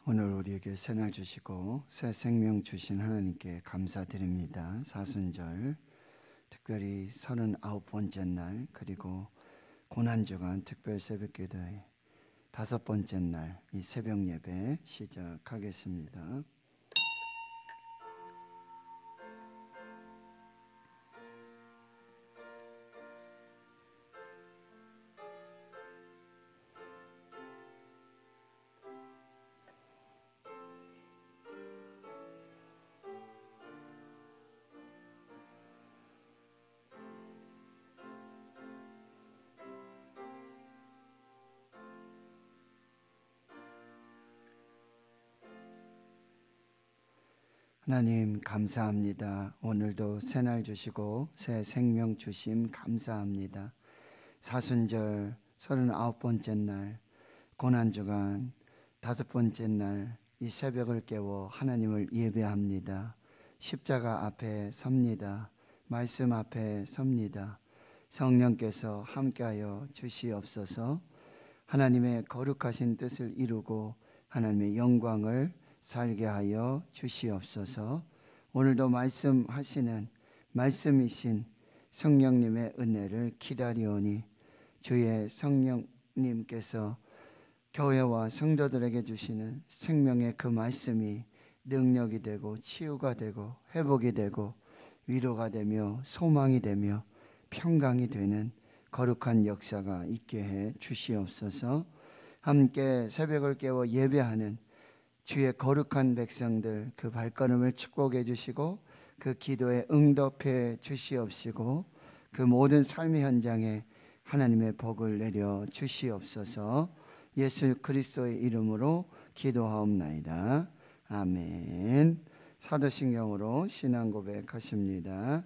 오늘 우리에게 새날 주시고 새 생명 주신 하나님께 감사드립니다. 사순절 특별히 39번째 날, 그리고 고난주간 특별 새벽기도회 5번째 날, 이 새벽 예배 시작하겠습니다. 하나님 감사합니다. 오늘도 새날 주시고 새 생명 주심 감사합니다. 사순절 39번째 날, 고난주간 5번째 날, 이 새벽을 깨워 하나님을 예배합니다. 십자가 앞에 섭니다. 말씀 앞에 섭니다. 성령께서 함께하여 주시옵소서. 하나님의 거룩하신 뜻을 이루고 하나님의 영광을 살게 하여 주시옵소서. 오늘도 말씀하시는 말씀이신 성령님의 은혜를 기다리오니 주의 성령님께서 교회와 성도들에게 주시는 생명의 그 말씀이 능력이 되고 치유가 되고 회복이 되고 위로가 되며 소망이 되며 평강이 되는 거룩한 역사가 있게 해 주시옵소서. 함께 새벽을 깨워 예배하는 주의 거룩한 백성들, 그 발걸음을 축복해 주시고 그 기도에 응답해 주시옵시고 그 모든 삶의 현장에 하나님의 복을 내려 주시옵소서. 예수 그리스도의 이름으로 기도하옵나이다. 아멘. 사도신경으로 신앙 고백하십니다.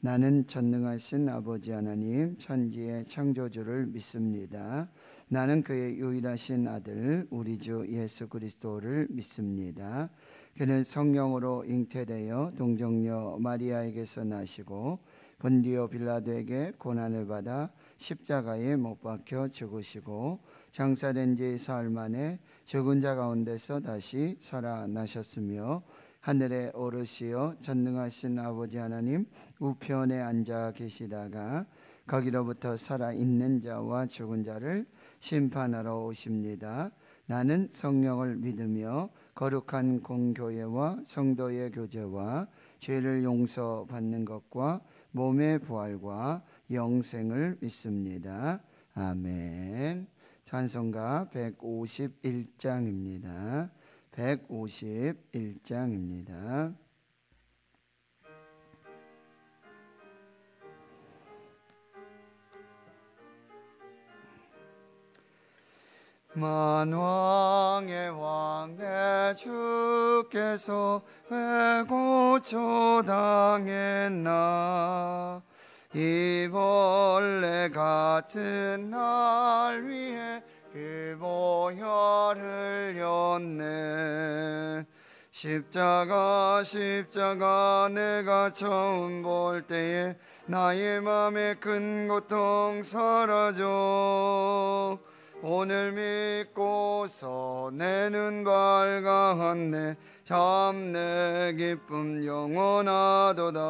나는 전능하신 아버지 하나님 천지의 창조주를 믿습니다. 나는 그의 유일하신 아들 우리 주 예수 그리스도를 믿습니다. 그는 성령으로 잉태되어 동정녀 마리아에게서 나시고 본디오 빌라도에게 고난을 받아 십자가에 못 박혀 죽으시고 장사된 지 사흘 만에 죽은 자 가운데서 다시 살아나셨으며 하늘에 오르시어 전능하신 아버지 하나님 우편에 앉아 계시다가 거기로부터 살아있는 자와 죽은 자를 심판하러 오십니다. 나는 성령을 믿으며 거룩한 공교회와 성도의 교제와 죄를 용서받는 것과 몸의 부활과 영생을 믿습니다. 아멘. 찬송가 151장입니다. 151장입니다. 만왕의 왕 내 주께서 왜 고초당했나. 이 벌레 같은 날 위해 그 보혈을 흘렸네. 십자가 내가 처음 볼 때에 나의 맘에 큰 고통 사라져. 오늘 믿고서 내 눈 밝았네. 참 내 기쁨 영원하도다.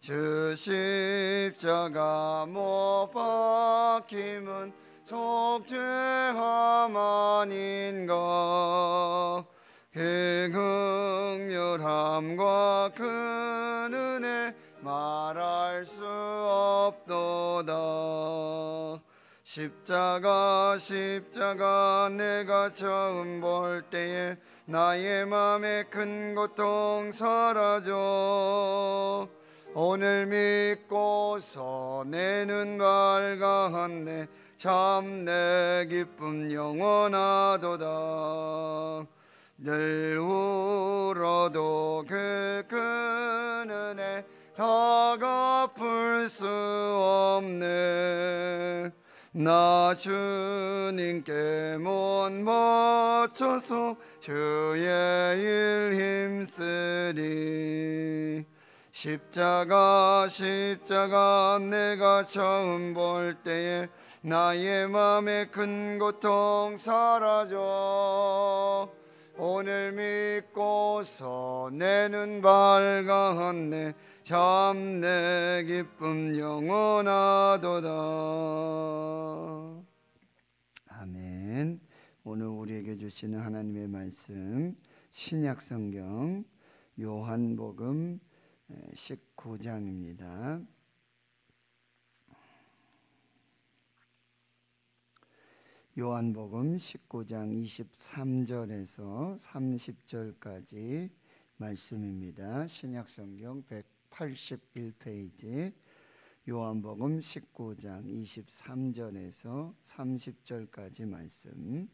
주 십자가 못 박힘은 속죄함 아닌가. 그 긍휼함과 그 은혜 말할 수 없도다. 십자가 내가 처음 볼 때에 나의 맘에 큰 고통 사라져. 오늘 믿고서 내 눈 밝았네. 참 내 기쁨 영원하도다. 늘 울어도 그 큰 은혜 다 갚을 수 없네. 나 주님께 못 바쳐서 주의 일 힘쓰리. 십자가 내가 처음 볼 때에 나의 맘의 큰 고통 사라져 오늘 믿고서 내 눈 밝았네 참 내 기쁨 영원하도다. 아멘. 오늘 우리에게 주시는 하나님의 말씀 신약성경 요한복음 19장입니다. 요한복음 19장 23절에서 30절까지 말씀입니다. 신약성경 181페이지 요한복음 19장 23절에서 30절까지 말씀,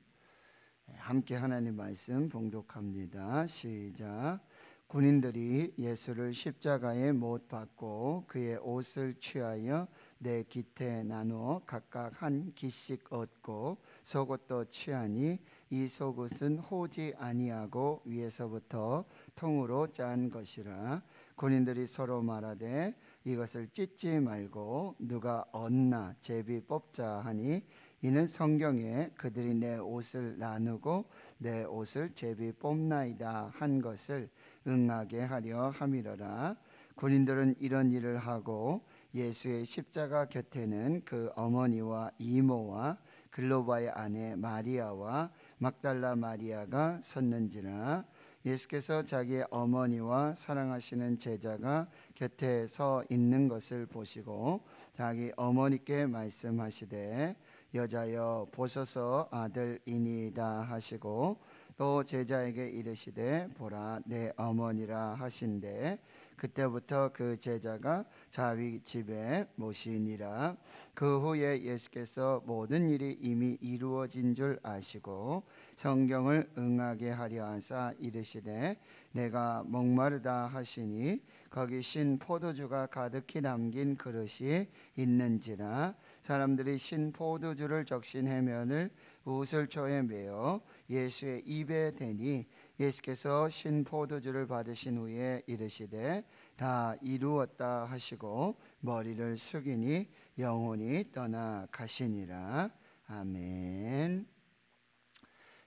함께 하나님 말씀 봉독합니다. 시작. 군인들이 예수를 십자가에 못 박고 그의 옷을 취하여 네 깃에 나누어 각각 한 깃씩 얻고 속옷도 취하니 이 속옷은 호지 아니하고 위에서부터 통으로 짠 것이라. 군인들이 서로 말하되 이것을 찢지 말고 누가 얻나 제비 뽑자 하니 이는 성경에 그들이 내 옷을 나누고 내 옷을 제비 뽑나이다 한 것을 응하게 하려 함이러라. 군인들은 이런 일을 하고 예수의 십자가 곁에는 그 어머니와 이모와 글로바의 아내 마리아와 막달라 마리아가 섰는지라. 예수께서 자기의 어머니와 사랑하시는 제자가 곁에 서 있는 것을 보시고 자기 어머니께 말씀하시되 여자여 보소서 아들이니이다 하시고 또 제자에게 이르시되 보라 내 어머니라 하신대 그때부터 그 제자가 자기 집에 모시니라. 그 후에 예수께서 모든 일이 이미 이루어진 줄 아시고 성경을 응하게 하려 하사 이르시되 내가 목마르다 하시니 거기 신 포도주가 가득히 담긴 그릇이 있는지라. 사람들이 신 포도주를 적신 해면을 우슬초에 메어 예수의 입에 대니 예수께서 신 포도주를 받으신 후에 이르시되 다 이루었다 하시고 머리를 숙이니 영혼이 떠나 가시니라. 아멘.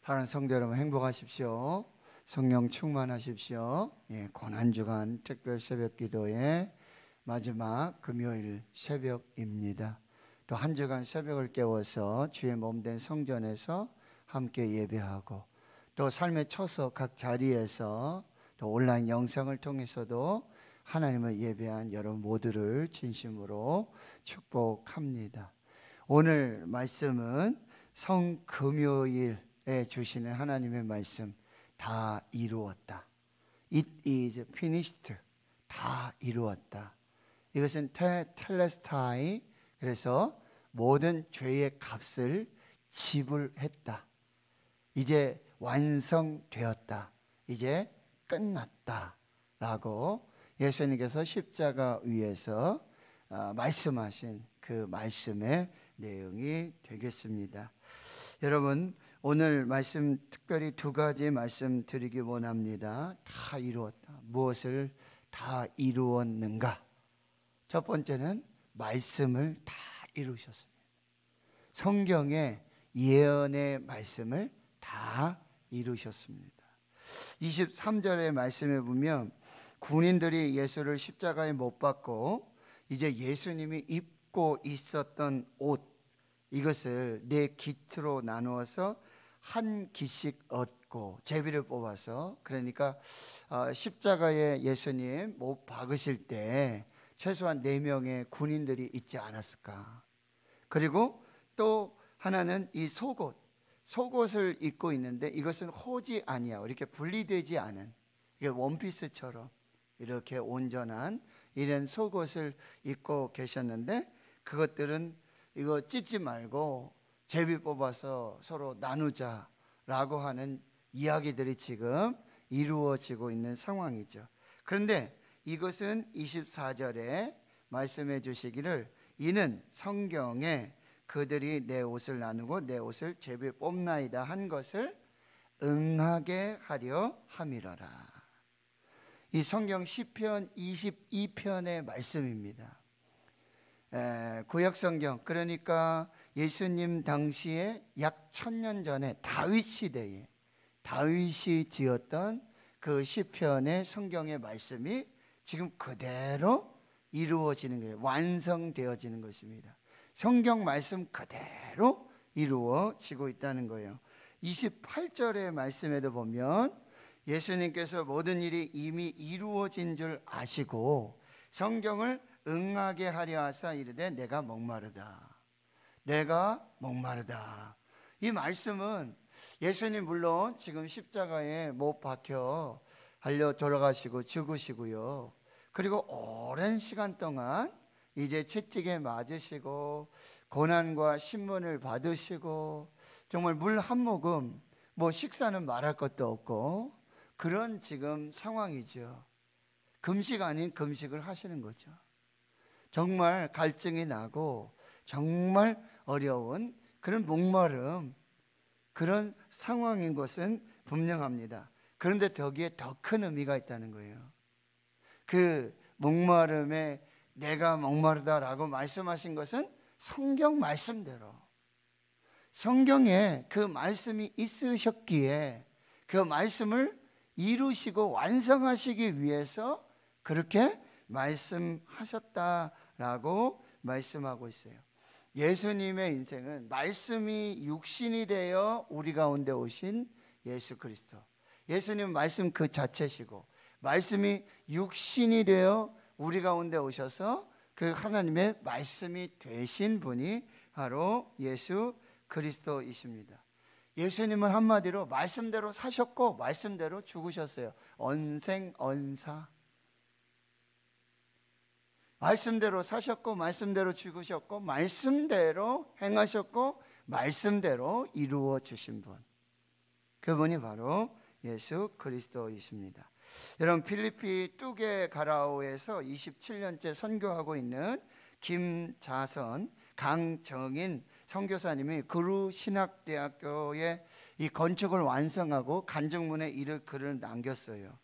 사랑하는 성도 여러분, 행복하십시오. 성령 충만하십시오. 고난주간 특별 새벽 기도의 마지막 금요일 새벽입니다. 또 한 주간 새벽을 깨워서 주의 몸된 성전에서 함께 예배하고 또 삶의 초석 각 자리에서 또 온라인 영상을 통해서도 하나님을 예배한 여러분 모두를 진심으로 축복합니다. 오늘 말씀은 성금요일에 주시는 하나님의 말씀, 다 이루었다. It is finished. 다 이루었다. 이것은 텔레스타이, 그래서 모든 죄의 값을 지불했다. 이제 완성되었다. 이제 끝났다. 라고 예수님께서 십자가 위에서 말씀하신 그 말씀의 내용이 되겠습니다. 여러분, 오늘 말씀 특별히 두 가지 말씀 드리기 원합니다. 다 이루었다. 무엇을 다 이루었는가? 첫 번째는 말씀을 다 이루셨습니다. 성경의 예언의 말씀을 다 이루셨습니다. 23절의 말씀에 보면 군인들이 예수를 십자가에 못 박고 이제 예수님이 입고 있었던 옷, 이것을 네 깃으로 나누어서 한 깃씩 얻고 제비를 뽑아서, 그러니까 십자가에 예수님 못 박으실 때 최소한 4명의 군인들이 있지 않았을까. 그리고 또 하나는 이 속옷을 입고 있는데 이것은 호지 아니야. 이렇게 분리되지 않은, 이게 원피스처럼 이렇게 온전한 이런 속옷을 입고 계셨는데 그것들은 이거 찢지 말고 제비 뽑아서 서로 나누자라고 하는 이야기들이 지금 이루어지고 있는 상황이죠. 그런데 이것은 24절에 말씀해 주시기를 이는 성경에 그들이 내 옷을 나누고 내 옷을 제비 뽑나이다 한 것을 응하게 하려 함이러라. 이 성경 시편 22편의 말씀입니다. 구약 성경, 그러니까 예수님 당시에 약 1000년 전에 다윗 시대에 다윗이 지었던 그 시편의 성경의 말씀이 지금 그대로 이루어지는 거예요. 완성되어지는 것입니다. 성경 말씀 그대로 이루어지고 있다는 거예요. 28절의 말씀에도 보면 예수님께서 모든 일이 이미 이루어진 줄 아시고 성경을 응하게 하려 하사 이르되 내가 목마르다. 내가 목마르다. 이 말씀은 예수님 물론 지금 십자가에 못 박혀 달려 돌아가시고 죽으시고요. 그리고 오랜 시간 동안 이제 채찍에 맞으시고 고난과 신문을 받으시고 정말 물 한 모금 뭐 식사는 말할 것도 없고 그런 지금 상황이죠. 금식 아닌 금식을 하시는 거죠. 정말 갈증이 나고 정말 어려운 그런 목마름, 그런 상황인 것은 분명합니다. 그런데 거기에 더 큰 의미가 있다는 거예요. 그 목마름에 내가 목마르다라고 말씀하신 것은 성경 말씀대로 성경에 그 말씀이 있으셨기에 그 말씀을 이루시고 완성하시기 위해서 그렇게 말씀하셨다라고 말씀하고 있어요. 예수님의 인생은 말씀이 육신이 되어 우리 가운데 오신 예수 그리스도, 예수님 말씀 그 자체시고 말씀이 육신이 되어 우리 가운데 오셔서 그 하나님의 말씀이 되신 분이 바로 예수 그리스도이십니다. 예수님은 한마디로 말씀대로 사셨고 말씀대로 죽으셨어요. 언생언사. 말씀대로 사셨고 말씀대로 죽으셨고 말씀대로 행하셨고 말씀대로 이루어 주신 분, 그분이 바로 예수 그리스도이십니다. 여러분, 필리피 뚜게가라오에서 27년째 선교하고 있는 김자선, 강정인 선교사님이 그루신학대학교에 이 건축을 완성하고 간증문에 이를 글을 남겼어요.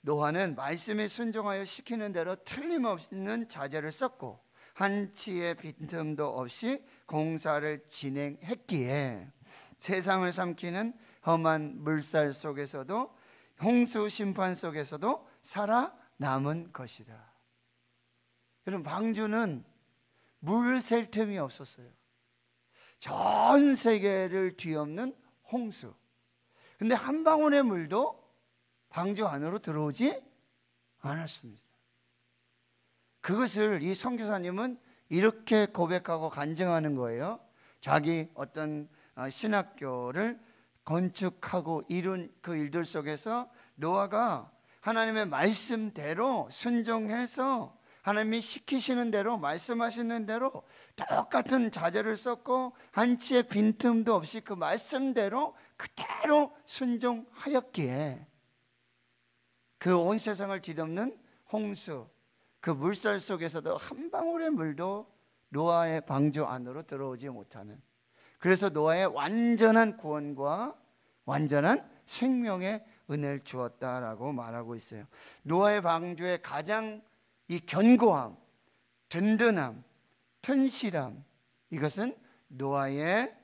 노아는 말씀에 순종하여 시키는 대로 틀림없는 자재를 썼고 한치의 빈틈도 없이 공사를 진행했기에 세상을 삼키는 험한 물살 속에서도 홍수 심판 속에서도 살아남은 것이다. 여러분, 방주는 물 셀 틈이 없었어요. 전 세계를 뒤엎는 홍수. 근데 한 방울의 물도 방주 안으로 들어오지 않았습니다. 그것을 이 선교사님은 이렇게 고백하고 간증하는 거예요. 자기 어떤 신학교를 건축하고 이룬 그 일들 속에서 노아가 하나님의 말씀대로 순종해서 하나님이 시키시는 대로 말씀하시는 대로 똑같은 자재를 썼고 한치의 빈틈도 없이 그 말씀대로 그대로 순종하였기에 그 온 세상을 뒤덮는 홍수, 그 물살 속에서도 한 방울의 물도 노아의 방주 안으로 들어오지 못하는, 그래서 노아의 완전한 구원과 완전한 생명의 은혜를 주었다라고 말하고 있어요. 노아의 방주의 가장 이 견고함, 든든함, 튼실함, 이것은 노아의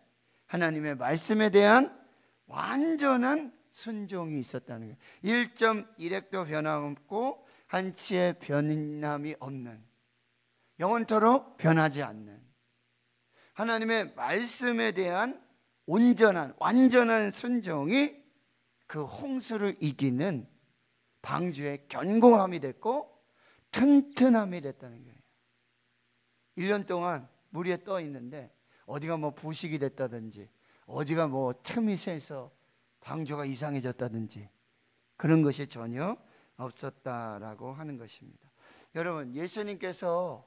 하나님의 말씀에 대한 완전한 순종이 있었다는 거예요. 1.1획도 변함없고 한치의 변함이 없는, 영원토록 변하지 않는 하나님의 말씀에 대한 온전한 완전한 순종이 그 홍수를 이기는 방주의 견고함이 됐고 튼튼함이 됐다는 거예요. 1년 동안 물 위에 떠 있는데 어디가 뭐 부식이 됐다든지 어디가 뭐 틈이 새서 방주가 이상해졌다든지 그런 것이 전혀 없었다라고 하는 것입니다. 여러분, 예수님께서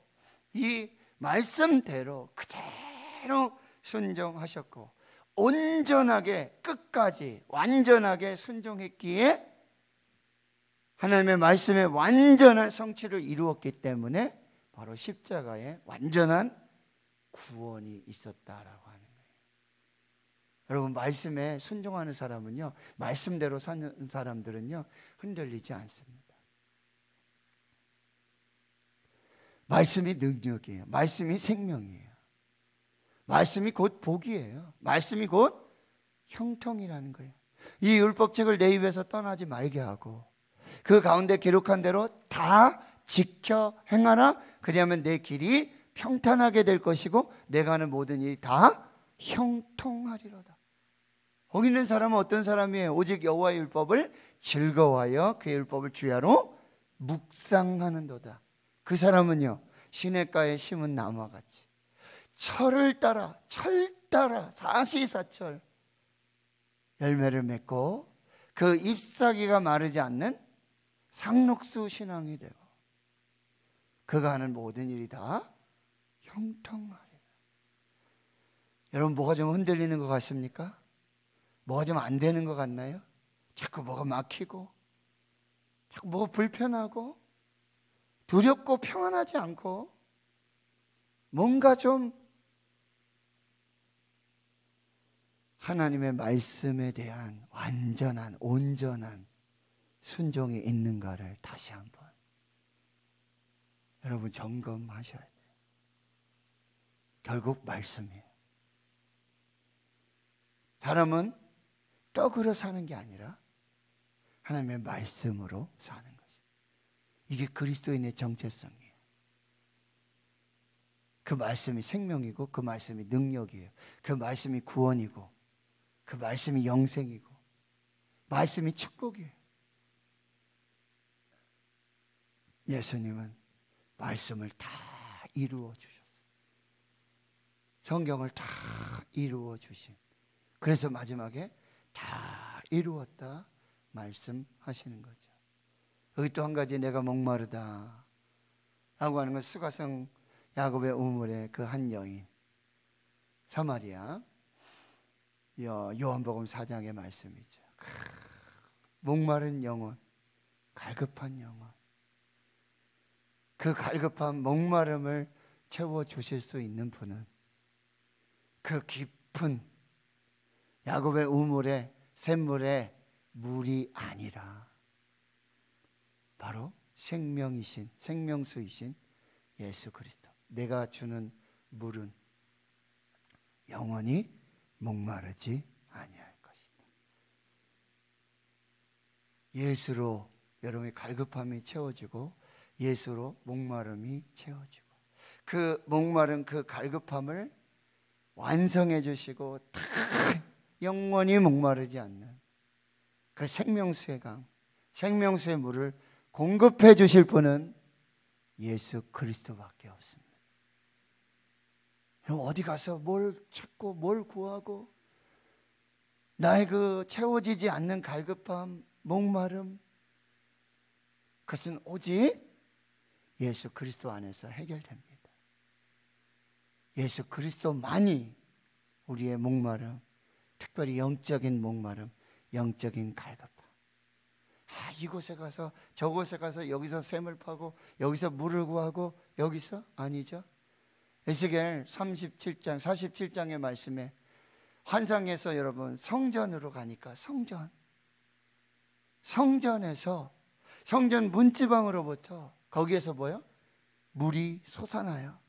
이 말씀대로 그대로 순종하셨고 온전하게 끝까지 완전하게 순종했기에 하나님의 말씀의 완전한 성취를 이루었기 때문에 바로 십자가에 완전한 구원이 있었다라고 하는 거예요. 여러분, 말씀에 순종하는 사람은요, 말씀대로 사는 사람들은요 흔들리지 않습니다. 말씀이 능력이에요. 말씀이 생명이에요. 말씀이 곧 복이에요. 말씀이 곧 형통이라는 거예요. 이 율법책을 내 입에서 떠나지 말게 하고 그 가운데 기록한 대로 다 지켜 행하라. 그리하면 내 길이 평탄하게 될 것이고 내가 하는 모든 일이 다 형통하리로다. 거기 있는 사람은 어떤 사람이에요? 오직 여호와의 율법을 즐거워하여 그의 율법을 주야로 묵상하는도다. 그 사람은요, 시냇가에 심은 나무와 같이 철을 따라 사시사철 열매를 맺고 그 잎사귀가 마르지 않는 상록수 신앙이 되고 그가 하는 모든 일이 다 형통하리라. 여러분, 뭐가 좀 흔들리는 것 같습니까? 뭐가 좀 안 되는 것 같나요? 자꾸 뭐가 막히고 자꾸 뭐가 불편하고 두렵고 평안하지 않고 뭔가 좀 하나님의 말씀에 대한 완전한 온전한 순종이 있는가를 다시 한번 여러분 점검하셔야 돼요. 결국 말씀이에요. 사람은 떡으로 사는 게 아니라 하나님의 말씀으로 사는 것이에요. 이게 그리스도인의 정체성이에요. 그 말씀이 생명이고 그 말씀이 능력이에요. 그 말씀이 구원이고 그 말씀이 영생이고 말씀이 축복이에요. 예수님은 말씀을 다 이루어 주셨어요. 성경을 다 이루어 주신, 그래서 마지막에 다 이루었다 말씀하시는 거죠. 여기 또 한 가지, 내가 목마르다 라고 하는 건 수가성 야곱의 우물의 그 한 여인 사마리아, 요한복음 4장의 말씀이죠. 목마른 영혼, 갈급한 영혼, 그 갈급한 목마름을 채워주실 수 있는 분은 그 깊은 야곱의 우물의 샘물의 물이 아니라 바로 생명이신, 생명수이신 예수 그리스도. 내가 주는 물은 영원히 목마르지 아니할 것이다. 예수로 여러분의 갈급함이 채워지고 예수로 목마름이 채워지고 그 목마른 그 갈급함을 완성해 주시고 다 영원히 목마르지 않는 그 생명수의 강, 생명수의 물을 공급해 주실 분은 예수 그리스도밖에 없습니다. 어디 가서 뭘 찾고 뭘 구하고 나의 그 채워지지 않는 갈급함, 목마름, 그것은 오직 예수 그리스도 안에서 해결됩니다. 예수 그리스도만이 우리의 목마름, 특별히 영적인 목마름, 영적인 갈급함, 이곳에 가서 저곳에 가서 여기서 샘을 파고 여기서 물을 구하고 여기서, 아니죠. 에스겔 37장 47장의 말씀에 환상에서 여러분 성전으로 가니까 성전에서 성전 문지방으로부터 거기에서 뭐요? 물이 솟아나요.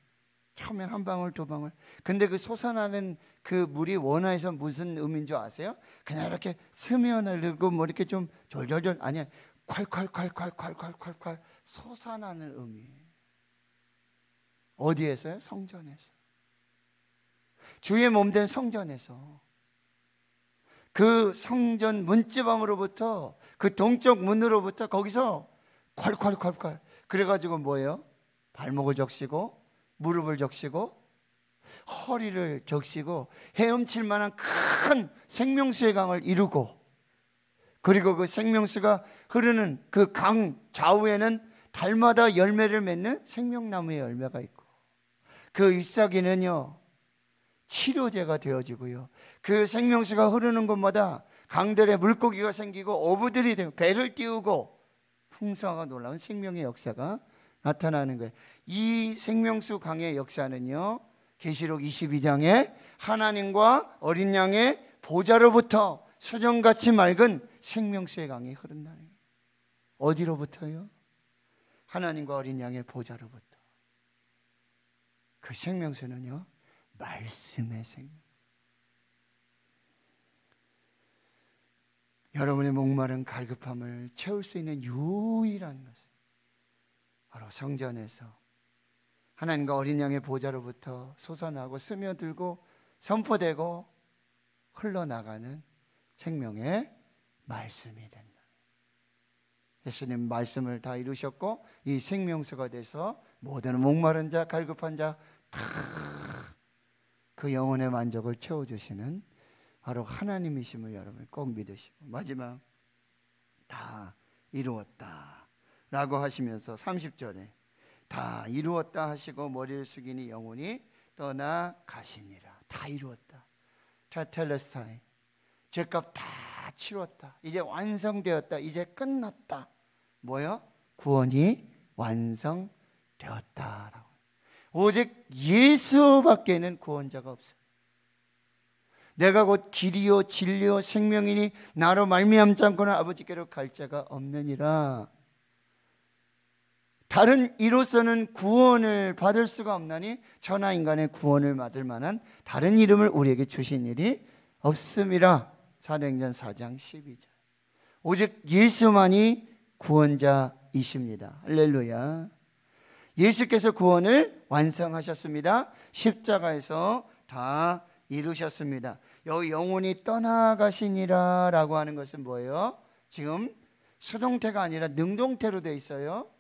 처음엔 한 방울 두 방울. 근데 그 솟아나는 그 물이 원어에서 무슨 의미인 줄 아세요? 그냥 이렇게 스며들고 뭐 이렇게 좀 졸졸졸, 아니야, 콸콸콸콸콸콸콸 솟아나는 의미예요. 어디에서요? 성전에서. 주의 몸된 성전에서. 그 성전 문지방으로부터, 그 동쪽 문으로부터 거기서 콸콸콸콸. 그래가지고 뭐예요? 발목을 적시고 무릎을 적시고 허리를 적시고 헤엄칠 만한 큰 생명수의 강을 이루고, 그리고 그 생명수가 흐르는 그 강 좌우에는 달마다 열매를 맺는 생명나무의 열매가 있고, 그 잎사귀는요 치료제가 되어지고요, 그 생명수가 흐르는 곳마다 강들에 물고기가 생기고 어부들이 되고 배를 띄우고 풍성하고 놀라운 생명의 역사가 나타나는 거예요. 이 생명수 강의 역사는요, 계시록 22장에 하나님과 어린 양의 보좌로부터 수정같이 맑은 생명수의 강이 흐른다는 거예요. 어디로부터요? 하나님과 어린 양의 보좌로부터. 그 생명수는요, 말씀의 생명. 여러분의 목마른 갈급함을 채울 수 있는 유일한 것은 바로 성전에서 하나님과 어린 양의 보좌로부터 솟아나고 스며들고 선포되고 흘러나가는 생명의 말씀이 된다. 예수님 말씀을 다 이루셨고 이 생명수가 돼서 모든 목마른 자, 갈급한 자 그 영혼의 만족을 채워주시는 바로 하나님이심을 여러분 꼭 믿으시고, 마지막 다 이루었다 라고 하시면서 30절에 다 이루었다 하시고 머리를 숙이니 영혼이 떠나가시니라. 다 이루었다. 테텔레스타이, 죄값 다 치렀다. 이제 완성되었다. 이제 끝났다. 뭐요? 구원이 완성되었다라고. 오직 예수밖에는 구원자가 없어요. 내가 곧 길이요 진리요 생명이니 나로 말미암지 않고는 아버지께로 갈 자가 없느니라. 다른 이로서는 구원을 받을 수가 없나니 천하 인간의 구원을 받을 만한 다른 이름을 우리에게 주신 일이 없음이라. 사도행전 4장 12절. 오직 예수만이 구원자이십니다. 할렐루야. 예수께서 구원을 완성하셨습니다. 십자가에서 다 이루셨습니다. 여기 영혼이 떠나가시니라 라고 하는 것은 뭐예요? 지금 수동태가 아니라 능동태로 되어 있어요.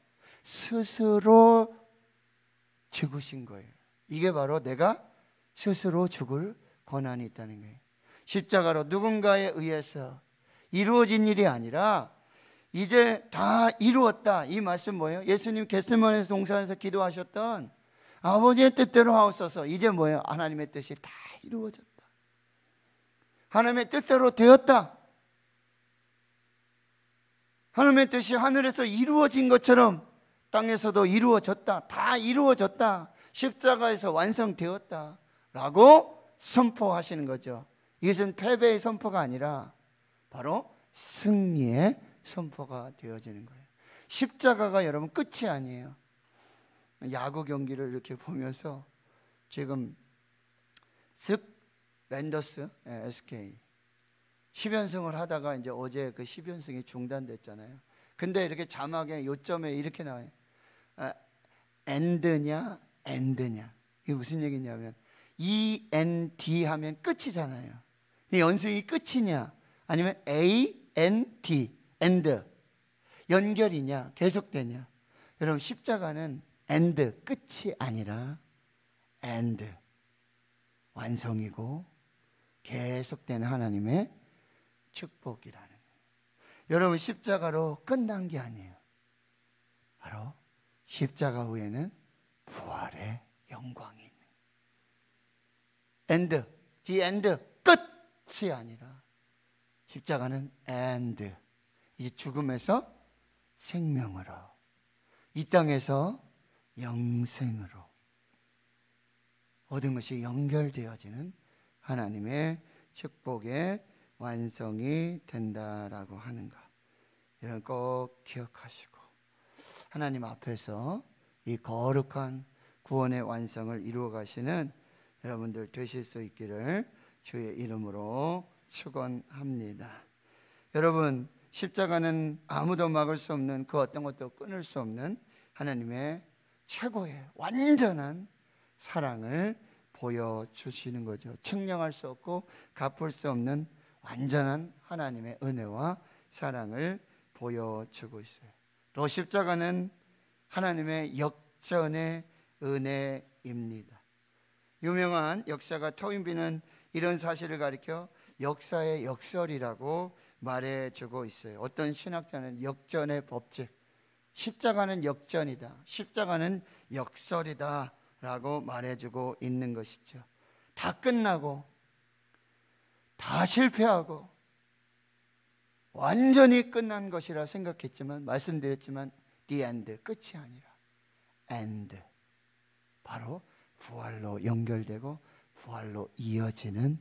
스스로 죽으신 거예요. 이게 바로 내가 스스로 죽을 권한이 있다는 거예요. 십자가로 누군가에 의해서 이루어진 일이 아니라 이제 다 이루었다. 이 말씀 뭐예요? 예수님 겟세마네 동산에서 기도하셨던 아버지의 뜻대로 하옵소서. 이제 뭐예요? 하나님의 뜻이 다 이루어졌다. 하나님의 뜻대로 되었다. 하나님의 뜻이 하늘에서 이루어진 것처럼 땅에서도 이루어졌다. 다 이루어졌다. 십자가에서 완성되었다 라고 선포하시는 거죠. 이것은 패배의 선포가 아니라 바로 승리의 선포가 되어지는 거예요. 십자가가 여러분 끝이 아니에요. 야구 경기를 이렇게 보면서 지금 랜더스 SK 10연승을 하다가 이제 어제 그 10연승이 중단됐잖아요. 근데 이렇게 자막에 요점에 이렇게 나와요. 엔드냐 엔드냐. 이게 무슨 얘기냐면 END 하면 끝이잖아요. 이 연승이 끝이냐 아니면 AND 엔드 연결이냐 계속되냐. 여러분 십자가는 엔드 끝이 아니라 엔드 완성이고 계속되는 하나님의 축복이라는 거예요. 여러분 십자가로 끝난 게 아니에요. 바로 십자가 후에는 부활의 영광이 있는 엔드, the end 끝이 아니라 십자가는 and 이제 죽음에서 생명으로, 이 땅에서 영생으로 모든 것이 연결되어지는 하나님의 축복의 완성이 된다라고 하는 것, 이런 꼭 기억하시고 하나님 앞에서 이 거룩한 구원의 완성을 이루어 가시는 여러분들 되실 수 있기를 주의 이름으로 축원합니다. 여러분 십자가는 아무도 막을 수 없는, 그 어떤 것도 끊을 수 없는 하나님의 최고의 완전한 사랑을 보여주시는 거죠. 측량할 수 없고 갚을 수 없는 완전한 하나님의 은혜와 사랑을 보여주고 있어요. 또 십자가는 하나님의 역전의 은혜입니다. 유명한 역사가 토인비는 이런 사실을 가리켜 역사의 역설이라고 말해주고 있어요. 어떤 신학자는 역전의 법칙, 십자가는 역전이다, 십자가는 역설이다 라고 말해주고 있는 것이죠. 다 끝나고 다 실패하고 완전히 끝난 것이라 생각했지만, 말씀드렸지만 the end, 끝이 아니라 end, 바로 부활로 연결되고 부활로 이어지는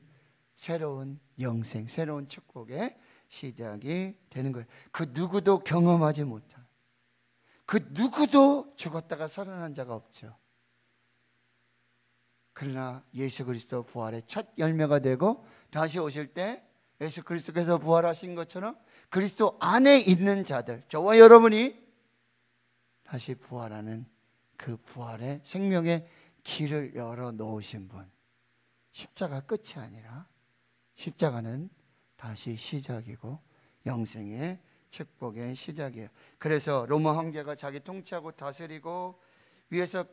새로운 영생, 새로운 축복의 시작이 되는 거예요. 그 누구도 경험하지 못한, 그 누구도 죽었다가 살아난 자가 없죠. 그러나 예수 그리스도 부활의 첫 열매가 되고 다시 오실 때 예수 그리스도께서 부활하신 것처럼 그리스도 안에 있는 자들, 저와 여러분이 다시 부활하는 그 부활의 생명의 길을 열어 놓으신 분. 십자가 끝이 아니라 십자가는 다시 시작이고 영생의 축복의 시작이에요. 그래서 로마 황제가 자기 통치하고 다스리고 위에서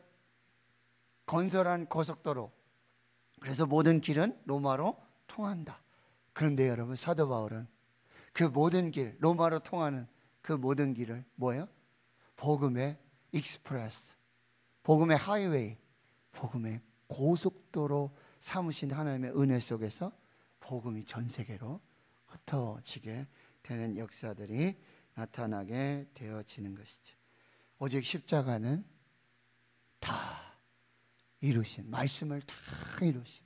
건설한 고속도로, 그래서 모든 길은 로마로 통한다. 그런데 여러분, 사도 바울은 그 모든 길, 로마로 통하는 그 모든 길을 뭐예요? 복음의 익스프레스, 복음의 하이웨이, 복음의 고속도로 삼으신 하나님의 은혜 속에서 복음이 전 세계로 흩어지게 되는 역사들이 나타나게 되어지는 것이죠. 오직 십자가는 다 이루신, 말씀을 다 이루신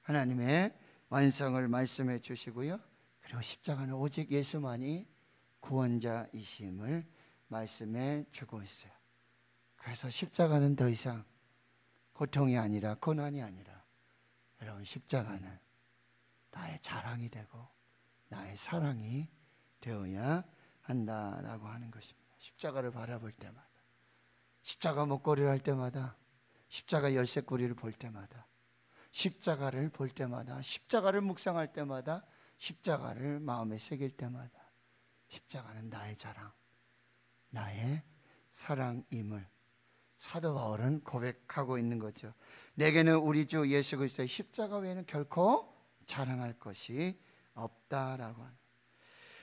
하나님의 완성을 말씀해 주시고요. 그리고 십자가는 오직 예수만이 구원자이심을 말씀해 주고 있어요. 그래서 십자가는 더 이상 고통이 아니라 고난이 아니라, 여러분, 십자가는 나의 자랑이 되고 나의 사랑이 되어야 한다라고 하는 것입니다. 십자가를 바라볼 때마다, 십자가 목걸이를 할 때마다, 십자가 열쇠고리를 볼 때마다, 십자가를 볼 때마다, 십자가를 묵상할 때마다, 십자가를 마음에 새길 때마다 십자가는 나의 자랑, 나의 사랑임을 사도 바울은 고백하고 있는 거죠. 내게는 우리 주 예수 그리스도의 십자가 외에는 결코 자랑할 것이 없다라고 하는,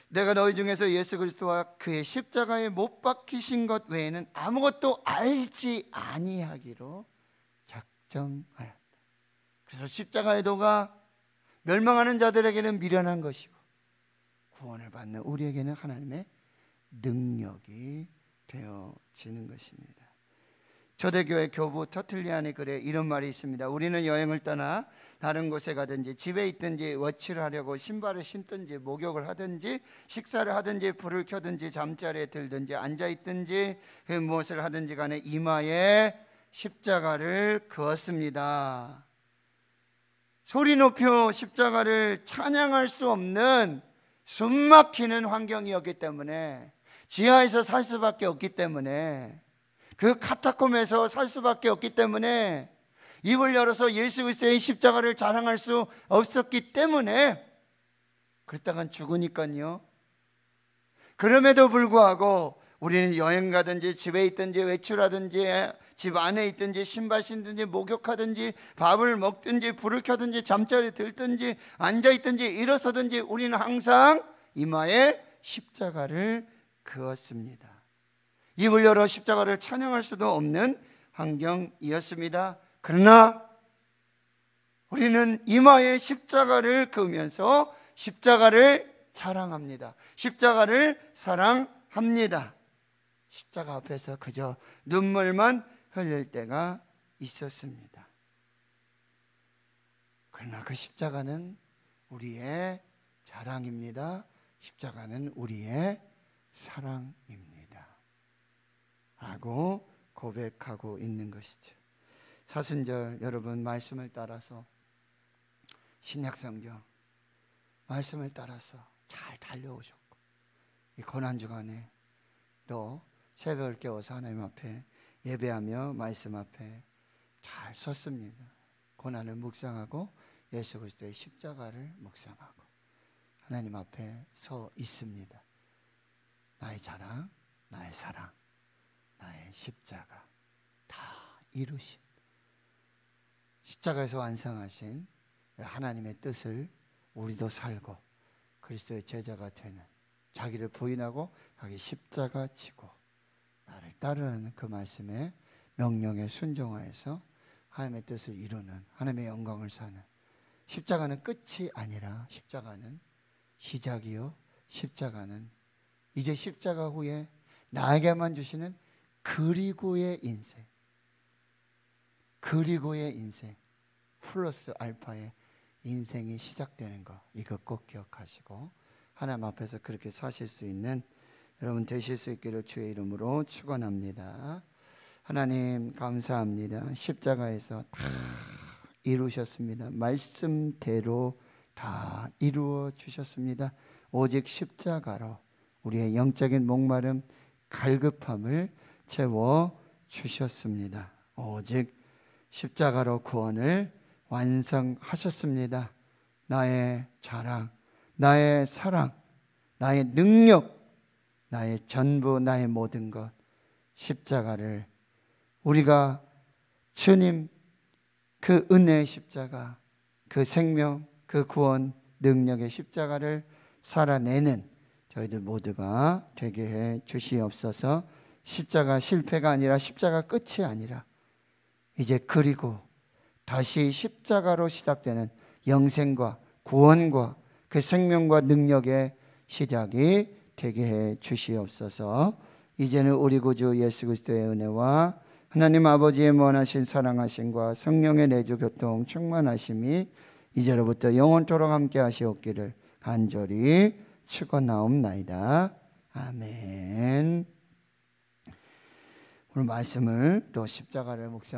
내가 너희 중에서 예수 그리스도와 그의 십자가에 못 박히신 것 외에는 아무것도 알지 아니하기로 작정하였다. 그래서 십자가의 도가 멸망하는 자들에게는 미련한 것이고 구원을 받는 우리에게는 하나님의 능력이 되어지는 것입니다. 초대교회 교부 터틀리안의 글에 이런 말이 있습니다. 우리는 여행을 떠나 다른 곳에 가든지 집에 있든지 워치를 하려고 신발을 신든지 목욕을 하든지 식사를 하든지 불을 켜든지 잠자리에 들든지 앉아있든지 무엇을 하든지 간에 이마에 십자가를 그었습니다. 소리 높여 십자가를 찬양할 수 없는 숨막히는 환경이었기 때문에, 지하에서 살 수밖에 없기 때문에, 그 카타콤에서 살 수밖에 없기 때문에, 입을 열어서 예수 그리스도의 십자가를 자랑할 수 없었기 때문에 그랬다간 죽으니까요. 그럼에도 불구하고 우리는 여행 가든지 집에 있든지 외출하든지 집 안에 있든지 신발 신든지 목욕하든지 밥을 먹든지 불을 켜든지 잠자리에 들든지 앉아있든지 일어서든지 우리는 항상 이마에 십자가를 그었습니다. 입을 열어 십자가를 찬양할 수도 없는 환경이었습니다. 그러나 우리는 이마에 십자가를 그으면서 십자가를 자랑합니다. 십자가를 사랑합니다. 십자가 앞에서 그저 눈물만 흘릴 때가 있었습니다. 그러나 그 십자가는 우리의 자랑입니다. 십자가는 우리의 사랑입니다 라고 고백하고 있는 것이죠. 사순절 여러분, 말씀을 따라서, 신약성경 말씀을 따라서 잘 달려오셨고, 이 고난주간에 또 새벽을 깨워서 하나님 앞에 예배하며 말씀 앞에 잘 섰습니다. 고난을 묵상하고 예수 그리스도의 십자가를 묵상하고 하나님 앞에 서 있습니다. 나의 자랑, 나의 사랑, 나의 십자가 다 이루신, 십자가에서 완성하신 하나님의 뜻을 우리도 살고 그리스도의 제자가 되는, 자기를 부인하고 자기 십자가 지고 나를 따르는 그 말씀의 명령에 순종하여서 하나님의 뜻을 이루는, 하나님의 영광을 사는, 십자가는 끝이 아니라 십자가는 시작이요, 십자가는 이제 십자가 후에 나에게만 주시는 그리고의 인생, 그리고의 인생 플러스 알파의 인생이 시작되는 거, 이거 꼭 기억하시고 하나님 앞에서 그렇게 사실 수 있는 여러분 되실 수 있기를 주의 이름으로 축원합니다. 하나님 감사합니다. 십자가에서 다 이루셨습니다. 말씀대로 다 이루어 주셨습니다. 오직 십자가로 우리의 영적인 목마름, 갈급함을 채워 주셨습니다. 오직 십자가로 구원을 완성하셨습니다. 나의 자랑, 나의 사랑, 나의 능력, 나의 전부, 나의 모든 것, 십자가를 우리가 주님 그 은혜의 십자가, 그 생명, 그 구원 능력의 십자가를 살아내는 저희들 모두가 되게 해 주시옵소서. 십자가 실패가 아니라 십자가 끝이 아니라 이제 그리고 다시 십자가로 시작되는 영생과 구원과 그 생명과 능력의 시작이 되게 해 주시옵소서. 이제는 우리 구주 예수 그리스도의 은혜와 하나님 아버지의 무한하신 사랑하심과 성령의 내주 교통 충만하심이 이제로부터 영원토록 함께 하시옵기를 간절히 축원하옵나이다. 아멘. 오늘 말씀을 또 십자가를 묵상하시고